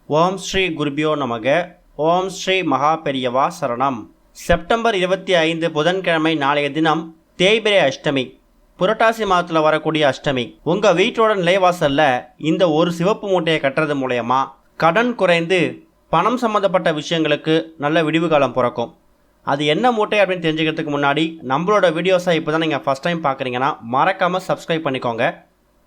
ஓம் ஸ்ரீ குருபியோ நமக. ஓம் ஸ்ரீ மகா பெரியவா சரணம். செப்டம்பர் 25 புதன்கிழமை நாளைய தினம் தேய்பிரை அஷ்டமி. புரட்டாசி மாதத்தில் வரக்கூடிய அஷ்டமி. உங்கள் வீட்டோட நிலைவாசலில் இந்த ஒரு சிவப்பு மூட்டையை கட்டுறது மூலயமா கடன் குறைந்து பணம் சம்மந்தப்பட்ட விஷயங்களுக்கு நல்ல விடிவு காலம் பிறக்கும். அது என்ன மூட்டை அப்படின்னு தெரிஞ்சுக்கிறதுக்கு முன்னாடி நம்மளோட வீடியோஸை இப்போ தான் நீங்கள் ஃபஸ்ட் டைம் பார்க்குறீங்கன்னா மறக்காமல் சப்ஸ்கிரைப் பண்ணிக்கோங்க.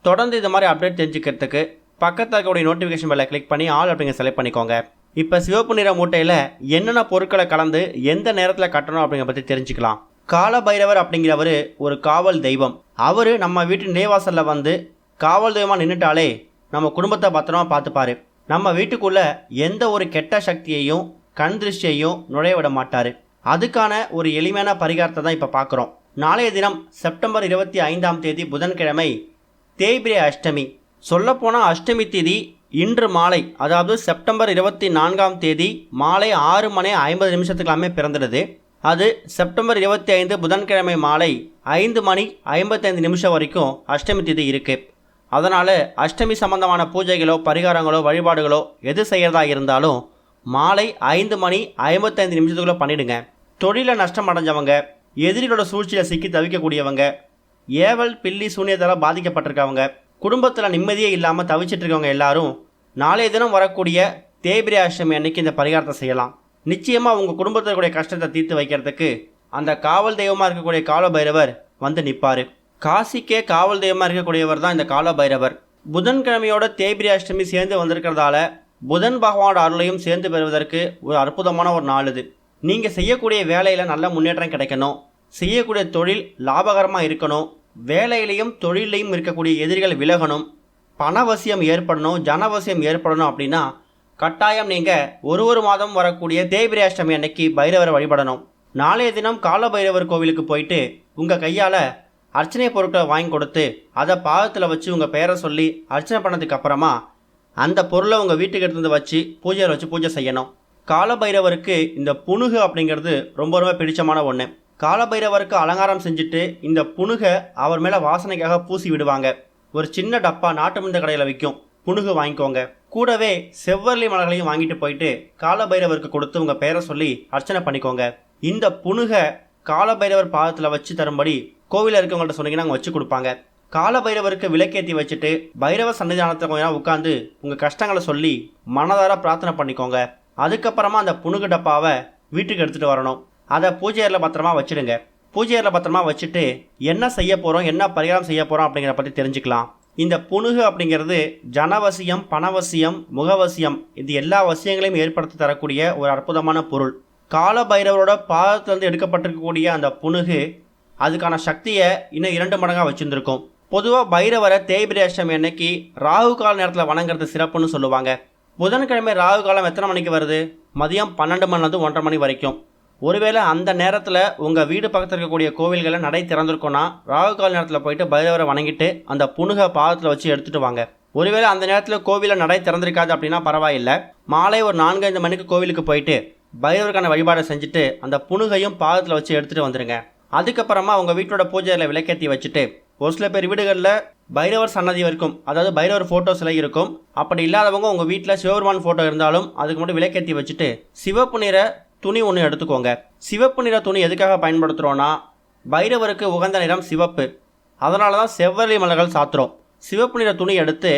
தொடர்ந்து இது மாதிரி அப்டேட் தெரிஞ்சுக்கிறதுக்கு பக்கத்தில் இருக்கக்கூடிய நோட்டிஃபிகேஷன் பெல்லை கிளிக் பண்ணி ஆல் அப்படிங்க செலக்ட் பண்ணிக்கோங்க. இப்போ சிவப்பு நிற மூட்டையில் என்னென்ன பொருட்களை கலந்து எந்த நேரத்தில் கட்டணும் அப்படிங்கிற பற்றி தெரிஞ்சுக்கலாம். கால பைரவர் அப்படிங்கிறவர் ஒரு காவல் தெய்வம். அவர் நம்ம வீட்டு நிலைவாசலில் வந்து காவல் தெய்வமாக நின்றுட்டாலே நம்ம குடும்பத்தை பத்திரமா பார்த்துப்பாரு. நம்ம வீட்டுக்குள்ளே எந்த ஒரு கெட்ட சக்தியையும் கண் திருஷ்டியையும் நுழைய விட மாட்டார். அதுக்கான ஒரு எளிமையான பரிகாரத்தை தான் இப்போ பார்க்குறோம். நாளைய தினம் செப்டம்பர் 25 புதன்கிழமை தேய்பிரை அஷ்டமி. சொல்லப்போனால் அஷ்டமி தேதி இன்று மாலை, அதாவது செப்டம்பர் 24 மாலை 6:50 பிறந்துடுது. அது செப்டம்பர் 25 புதன்கிழமை மாலை 5:55 வரைக்கும் அஷ்டமி தேதி இருக்குது. அதனால் அஷ்டமி சம்பந்தமான பூஜைகளோ பரிகாரங்களோ வழிபாடுகளோ எது செய்கிறதா இருந்தாலும் மாலை 5:55 பண்ணிடுங்க. தொழிலில் நஷ்டம் அடைஞ்சவங்க, எதிரிகளோட சூழ்ச்சியில் சிக்கி தவிக்கக்கூடியவங்க, ஏவல் பில்லி சூன்யத்தால் பாதிக்கப்பட்டிருக்கவங்க, குடும்பத்தில் நிம்மதியே இல்லாமல் தவிச்சிட்டு இருக்கவங்க எல்லாரும் நாளைய தினம் வரக்கூடிய தேய்பிரை அஷ்டமி அன்னைக்கு இந்த பரிகாரத்தை செய்யலாம். நிச்சயமாக உங்கள் குடும்பத்தில் இருக்கக்கூடிய கஷ்டத்தை தீர்த்து வைக்கிறதுக்கு அந்த காவல் தெய்வமாக இருக்கக்கூடிய கால பைரவர் வந்து நிற்பார். காசிக்கே காவல் தெய்வமாக இருக்கக்கூடியவர் தான் இந்த கால பைரவர். புதன்கிழமையோட தேய்பிரை அஷ்டமி சேர்ந்து வந்திருக்கிறதால புதன் பகவானோட அருளையும் சேர்ந்து பெறுவதற்கு ஒரு அற்புதமான ஒரு நாள் இது. நீங்கள் செய்யக்கூடிய வேலையில் நல்ல முன்னேற்றம் கிடைக்கணும், செய்யக்கூடிய தொழில் லாபகரமாக இருக்கணும், வேலையிலையும் தொழிலையும் இருக்கக்கூடிய எதிரிகள் விலகணும், பணவசியம் ஏற்படணும், ஜனவசியம் ஏற்படணும் அப்படின்னா கட்டாயம் நீங்கள் ஒரு மாதம் வரக்கூடிய தேய்பிரை அஷ்டமி அன்னைக்கு பைரவரை வழிபடணும். நாளைய தினம் கால பைரவர் கோவிலுக்கு போயிட்டு உங்கள் கையால் அர்ச்சனை பொருட்களை வாங்கி கொடுத்து அதை பாதத்தில் வச்சு உங்கள் பெயரை சொல்லி அர்ச்சனை பண்ணதுக்கு அப்புறமா அந்த பொருளை உங்கள் வீட்டுக்கு எடுத்து வச்சு பூஜையில் வச்சு பூஜை செய்யணும். கால பைரவருக்கு இந்த புனுகு அப்படிங்கிறது ரொம்ப ரொம்ப பிடிச்சமான ஒன்று. காலபைரவருக்கு அலங்காரம் செஞ்சுட்டு இந்த புனுகை அவர் மேலே வாசனைக்காக பூசி விடுவாங்க. ஒரு சின்ன டப்பா நாட்டு மருந்து கடையில் விற்கும், புனுகு வாங்கிக்கோங்க. கூடவே செவ்வரளி மலர்களையும் வாங்கிட்டு போயிட்டு காலபைரவருக்கு கொடுத்து உங்கள் பெயரை சொல்லி அர்ச்சனை பண்ணிக்கோங்க. இந்த புனுகை காலபைரவர் பாதத்தில் வச்சு தரும்படி கோவிலில் இருக்கவங்கள்ட்ட சொன்னீங்கன்னா அவங்க வச்சு கொடுப்பாங்க. காலபைரவருக்கு விளக்கேற்றி வச்சுட்டு பைரவர் சன்னிதானத்தை கொஞ்ச நேரம் உட்காந்து உங்கள் கஷ்டங்களை சொல்லி மனதார பிரார்த்தனை பண்ணிக்கோங்க. அதுக்கப்புறமா அந்த புனுகு டப்பாவை வீட்டுக்கு எடுத்துகிட்டு வரணும். அதை பூஜை அறையில் பத்திரமா வச்சுடுங்க. பூஜை அறையில் பத்திரமா வச்சுட்டு என்ன செய்ய போகிறோம், என்ன பரிகாரம் செய்ய போகிறோம் அப்படிங்கிற பற்றி தெரிஞ்சுக்கலாம். இந்த புனுகு அப்படிங்கிறது ஜனவசியம், பணவசியம், முகவசியம், இது எல்லா வசியங்களையும் ஏற்படுத்தி தரக்கூடிய ஒரு அற்புதமான பொருள். கால பைரவரோட பாதத்திலிருந்து எடுக்கப்பட்டிருக்கக்கூடிய அந்த புனுகு அதுக்கான சக்தியை இன்னும் 2 மடங்காக வச்சுருந்துருக்கும். பொதுவாக பைரவரை தேய்பிரை அஷ்டமி அன்னைக்கு ராகு கால நேரத்தில் வணங்குறது சிறப்புன்னு சொல்லுவாங்க. புதன்கிழமை ராகு காலம் எத்தனை மணிக்கு வருது? மதியம் 12 மணிலேருந்து 1:30 மணி வரைக்கும். ஒருவேளை அந்த நேரத்தில் உங்கள் வீடு பக்கத்தில் இருக்கக்கூடிய கோவில்களில் நடை திறந்திருக்கோன்னா ராகு கால நேரத்தில் போயிட்டு பைரவரை வணங்கிட்டு அந்த புனுகை பாதத்தில் வச்சு எடுத்துகிட்டு வாங்க. ஒருவேளை அந்த நேரத்தில் கோவிலில் நடை திறந்திருக்காது அப்படின்னா பரவாயில்லை, மாலை ஒரு 4-5 மணிக்கு கோவிலுக்கு போயிட்டு பைரவருக்கான வழிபாடை செஞ்சுட்டு அந்த புனுகையும் பாதத்தில் வச்சு எடுத்துகிட்டு வந்துடுங்க. அதுக்கப்புறமா உங்கள் வீட்டோட பூஜையில் விளக்கேற்றி வச்சுட்டு, ஒரு சில பேர் வீடுகளில் பைரவர் சன்னதி இருக்கும், அதாவது பைரவர் ஃபோட்டோ சிலை இருக்கும். அப்படி இல்லாதவங்க உங்கள் வீட்டில் சிவபெருமான் ஃபோட்டோ இருந்தாலும் அதுக்கு மட்டும் விளக்கேற்றி வச்சுட்டு சிவப்பு நிற துணி ஒன்று எடுத்துக்கோங்க. சிவப்பு நிற துணி எதுக்காக பயன்படுத்துகிறோன்னா பைரவருக்கு உகந்த நிறம் சிவப்பு, அதனால தான் செவ்வரளி மலர்கள் சாத்துறோம். சிவப்பு நிற துணி எடுத்து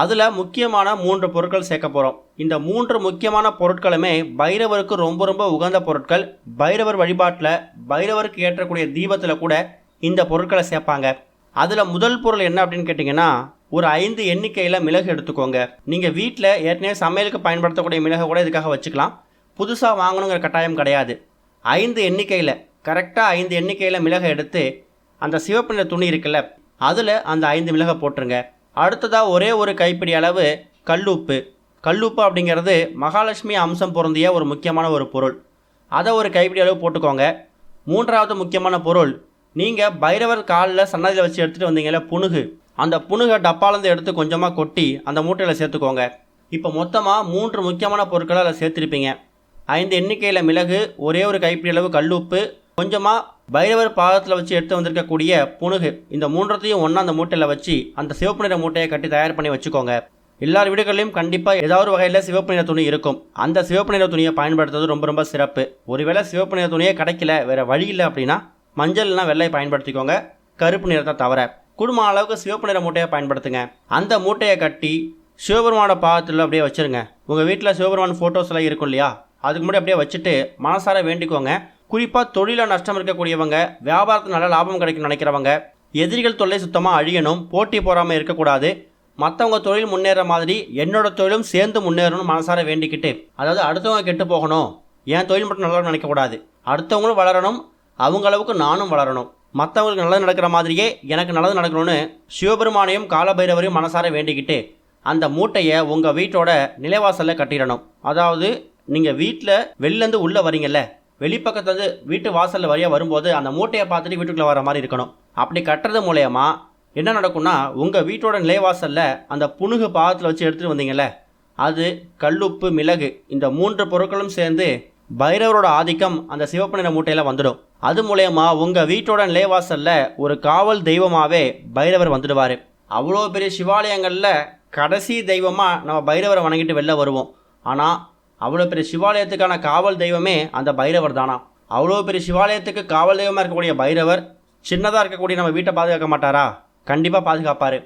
அதில் முக்கியமான 3 பொருட்கள் சேர்க்க போகிறோம். இந்த 3 முக்கியமான பொருட்களுமே பைரவருக்கு ரொம்ப ரொம்ப உகந்த பொருட்கள். பைரவர் வழிபாட்டில் பைரவருக்கு ஏற்றக்கூடிய தீபத்தில் கூட இந்த பொருட்களை சேர்ப்பாங்க. அதில் முதல் பொருள் என்ன அப்படின்னு கேட்டிங்கன்னா, ஒரு 5 எண்ணிக்கையில் மிளகு எடுத்துக்கோங்க. நீங்கள் வீட்டில் ஏற்கனவே சமையலுக்கு பயன்படுத்தக்கூடிய மிளகு கூட இதுக்காக வச்சுக்கலாம், புதுசாக வாங்கணுங்கிற கட்டாயம் கிடையாது. 5 எண்ணிக்கையில், கரெக்டாக 5 எண்ணிக்கையில் மிளகை எடுத்து அந்த சிவப்பு நிற துணி இருக்குல்ல அதில் அந்த 5 மிளகை போட்டுருங்க. அடுத்ததாக ஒரே ஒரு கைப்பிடி அளவு கல்லுப்பு. கல்லுப்பு அப்படிங்கிறது மகாலட்சுமி அம்சம் பொருந்திய ஒரு முக்கியமான ஒரு பொருள், அதை ஒரு கைப்பிடி அளவு போட்டுக்கோங்க. 3வது முக்கியமான பொருள், நீங்கள் பைரவர் காலில் சன்னதியில் வச்சு எடுத்துகிட்டு வந்தீங்கல்ல புனுகு, அந்த புனுகை டப்பாலேருந்து எடுத்து கொஞ்சமாக கொட்டி அந்த மூட்டையில் சேர்த்துக்கோங்க. இப்போ மொத்தமாக 3 முக்கியமான பொருட்களை அதில் சேர்த்துருப்பீங்க. 5 எண்ணிக்கையில் மிளகு, ஒரே ஒரு கைப்பிடி அளவு கல்லுப்பு, கொஞ்சமாக பைரவர் பாதத்தில் வச்சு எடுத்து வந்திருக்கக்கூடிய புனுகு, இந்த 3த்தையும் ஒன்றா அந்த மூட்டையில் வச்சு அந்த சிவப்பு நிற மூட்டையை கட்டி தயார் பண்ணி வச்சுக்கோங்க. எல்லார் வீடுகளிலும் கண்டிப்பாக ஏதாவது ஒரு வகையில் சிவப்பு நிற துணி இருக்கும். அந்த சிவப்பு நிற துணியை பயன்படுத்துறது ரொம்ப ரொம்ப சிறப்பு. ஒருவேளை சிவப்பு நிற துணியே கிடைக்கல, வேறு வழி இல்லை அப்படின்னா மஞ்சள்னா வெள்ளை பயன்படுத்திக்கோங்க, கருப்பு நிறத்தை தவிர. குடும்ப அளவுக்கு சிவப்பு நிற மூட்டையை பயன்படுத்துங்க. அந்த மூட்டையை கட்டி சிவபெருமானோட பாதத்தில் அப்படியே வச்சுருங்க. உங்கள் வீட்டில் சிவபெருமான் ஃபோட்டோஸ் எல்லாம் இருக்கும் இல்லையா, அதுக்கு முன்னாடி அப்படியே வச்சுட்டு மனசார வேண்டிக்கோங்க. குறிப்பாக தொழிலில் நஷ்டம் இருக்கக்கூடியவங்க, வியாபாரத்தில் நல்ல லாபம் கிடைக்கும் நினைக்கிறவங்க, எதிரிகள் தொல்லை சுத்தமாக அழியணும், போட்டி போகாமல் இருக்கக்கூடாது, மற்றவங்க தொழில் முன்னேற மாதிரி என்னோட தொழிலும் சேர்ந்து முன்னேறணும்னு மனசார வேண்டிக்கிட்டு, அதாவது அடுத்தவங்க கெட்டு போகணும், என் தொழில் மட்டும் நல்லா நினைக்கக்கூடாது, அடுத்தவங்களும் வளரணும், அவங்க அளவுக்கு நானும் வளரணும், மற்றவங்களுக்கு நல்லது நடக்கிற மாதிரியே எனக்கு நல்லது நடக்கணும்னு சிவபெருமானையும் காலபைரவரையும் மனசார வேண்டிக்கிட்டு அந்த மூட்டையை உங்கள் வீட்டோட நிலைவாசலில் கட்டிடணும். அதாவது நீங்கள் வீட்டில் வெளிலேருந்து உள்ளே வரீங்கல்ல, வெளிப்பக்கத்துலேருந்து வீட்டு வாசலில் வழியாக வரும்போது அந்த மூட்டையை பார்த்துட்டு வீட்டுக்குள்ளே வர மாதிரி இருக்கணும். அப்படி கட்டுறது மூலயமா என்ன நடக்கும்னா, உங்கள் வீட்டோட நிலைவாசலில் அந்த புணுகு பாகத்தில் வச்சு எடுத்துகிட்டு வந்தீங்கல்ல, அது கல்லுப்பு மிளகு இந்த 3 பொருட்களும் சேர்ந்து பைரவரோட ஆதிக்கம் அந்த சிவப்பு நிற மூட்டையில் வந்துடும். அது மூலயமா உங்கள் வீட்டோட நிலைவாசலில் ஒரு காவல் தெய்வமாகவே பைரவர் வந்துடுவார். அவ்வளோ பெரிய சிவாலயங்களில் கடைசி தெய்வமாக நம்ம பைரவரை வணங்கிட்டு வெளில வருவோம். ஆனால் அவ்வளோ பெரிய சிவாலயத்துக்கான காவல் தெய்வமே அந்த பைரவர் தானா. அவ்வளோ பெரிய சிவாலயத்துக்கு காவல் தெய்வமாக இருக்கக்கூடிய பைரவர் சின்னதாக இருக்கக்கூடிய நம்ம வீட்டை பாதுகாக்க மாட்டாரா? கண்டிப்பாக பாதுகாப்பார்.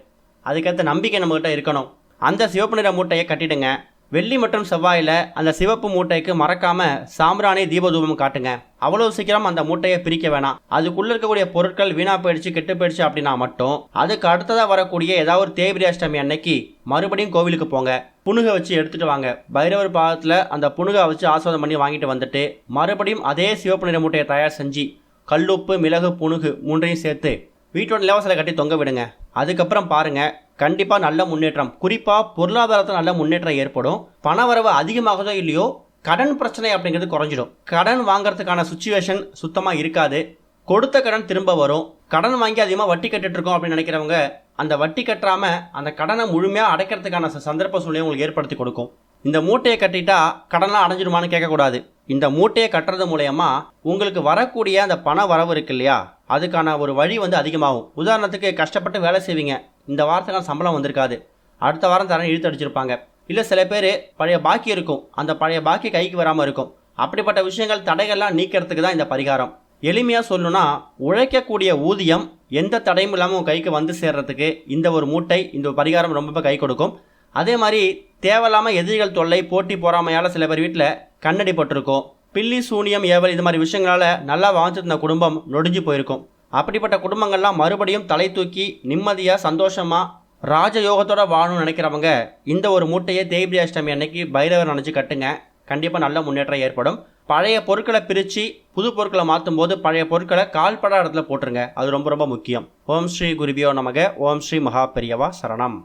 அதுக்கேற்ற நம்பிக்கை நம்மகிட்ட இருக்கணும். அந்த சிவப்பு நிற மூட்டையை கட்டிடுங்க. வெள்ளி மற்றும் செவ்வாயில் அந்த சிவப்பு மூட்டைக்கு மறக்காமல் சாம்பிராணி தீபதூபம் காட்டுங்க. அவ்வளோ சீக்கிரம் அந்த மூட்டையை பிரிக்க வேணாம். அதுக்குள்ளே இருக்கக்கூடிய பொருட்கள் வீணாக போயிடுச்சு, கெட்டு போயிடுச்சு அப்படின்னா மட்டும் அதுக்கு அடுத்ததாக வரக்கூடிய ஏதாவது ஒரு தேய்பிரை அஷ்டமி அன்னைக்கு மறுபடியும் கோவிலுக்கு போங்க, புணுகை வச்சு எடுத்துகிட்டு வாங்க. பைரவர் பாதத்தில் அந்த புணுகை வச்சு ஆசீர்வாதம் பண்ணி வாங்கிட்டு வந்துட்டு மறுபடியும் அதே சிவப்பு நிற மூட்டையை தயார் செஞ்சு கல்லுப்பு மிளகு புணுகு 3ஐயும் சேர்த்து வீட்டோட நிலவாசலை கட்டி தொங்க விடுங்க. அதுக்கப்புறம் பாருங்கள், கண்டிப்பாக நல்ல முன்னேற்றம், குறிப்பாக பொருளாதாரத்தில் நல்ல முன்னேற்றம் ஏற்படும். பண வரவு அதிகமாகதோ இல்லையோ கடன் பிரச்சனை அப்படிங்கிறது குறைஞ்சிடும். கடன் வாங்குறதுக்கான சுச்சுவேஷன் சுத்தமாக இருக்காது. கொடுத்த கடன் திரும்ப வரும். கடன் வாங்கி அதிகமாக வட்டி கட்டிட்டுருக்கோம் அப்படின்னு நினைக்கிறவங்க அந்த வட்டி கட்டாமல் அந்த கடனை முழுமையாக அடைக்கிறதுக்கான சந்தர்ப்ப சூழ்நிலையை உங்களுக்கு ஏற்படுத்தி கொடுக்கும். இந்த மூட்டையை கட்டிட்டா கடன்லாம் அடைஞ்சிடுமான்னு கேட்கக்கூடாது. இந்த மூட்டையை கட்டுறது மூலயமா உங்களுக்கு வரக்கூடிய அந்த பண வரவு இருக்கு இல்லையா, அதுக்கான ஒரு வழி அதிகமாகும். உதாரணத்துக்கு கஷ்டப்பட்டு வேலை செய்வீங்க, இந்த வாரத்துக்கான சம்பளம் வந்திருக்காது, அடுத்த வாரம் தரேன் இழுத்து அடிச்சிருப்பாங்க. இல்லை சில பேர் பழைய பாக்கி இருக்கும், அந்த பழைய பாக்கி கைக்கு வராமல் இருக்கும். அப்படிப்பட்ட விஷயங்கள் தடைகள்லாம் நீக்கிறதுக்கு தான் இந்த பரிகாரம். எளிமையாக சொல்லணும்னா, உழைக்கக்கூடிய ஊதியம் எந்த தடையும் இல்லாமல் உங்கள் கைக்கு வந்து சேர்றதுக்கு இந்த ஒரு மூட்டை, இந்த பரிகாரம் ரொம்ப கை கொடுக்கும். அதே மாதிரி தேவையில்லாமல் எதிரிகள் தொல்லை, போட்டி பொறாமையால் சில பேர் வீட்டில் கண்ணடி பட்டிருக்கும். பில்லி சூனியம் ஏவல் இது மாதிரி விஷயங்களால் நல்லா வாழ்ந்துருந்த குடும்பம் நொடிஞ்சு போயிருக்கும். அப்படிப்பட்ட குடும்பங்கள்லாம் மறுபடியும் தலை தூக்கி நிம்மதியாக சந்தோஷமாக ராஜயோகத்தோட வாழணும்னு நினைக்கிறவங்க இந்த ஒரு மூட்டையை தேய்பிரை அஷ்டமி அன்னைக்கு பைரவர் நினச்சி கட்டுங்க. கண்டிப்பாக நல்ல முன்னேற்றம் ஏற்படும். பழைய பொருட்களை பிரித்து புது பொருட்களை மாற்றும் போது பழைய பொருட்களை கால்பட இடத்துல போட்டுருங்க. அது ரொம்ப ரொம்ப முக்கியம். ஓம் ஸ்ரீ குருபியோ நமக. ஓம் ஸ்ரீ மகா பெரியவா சரணம்.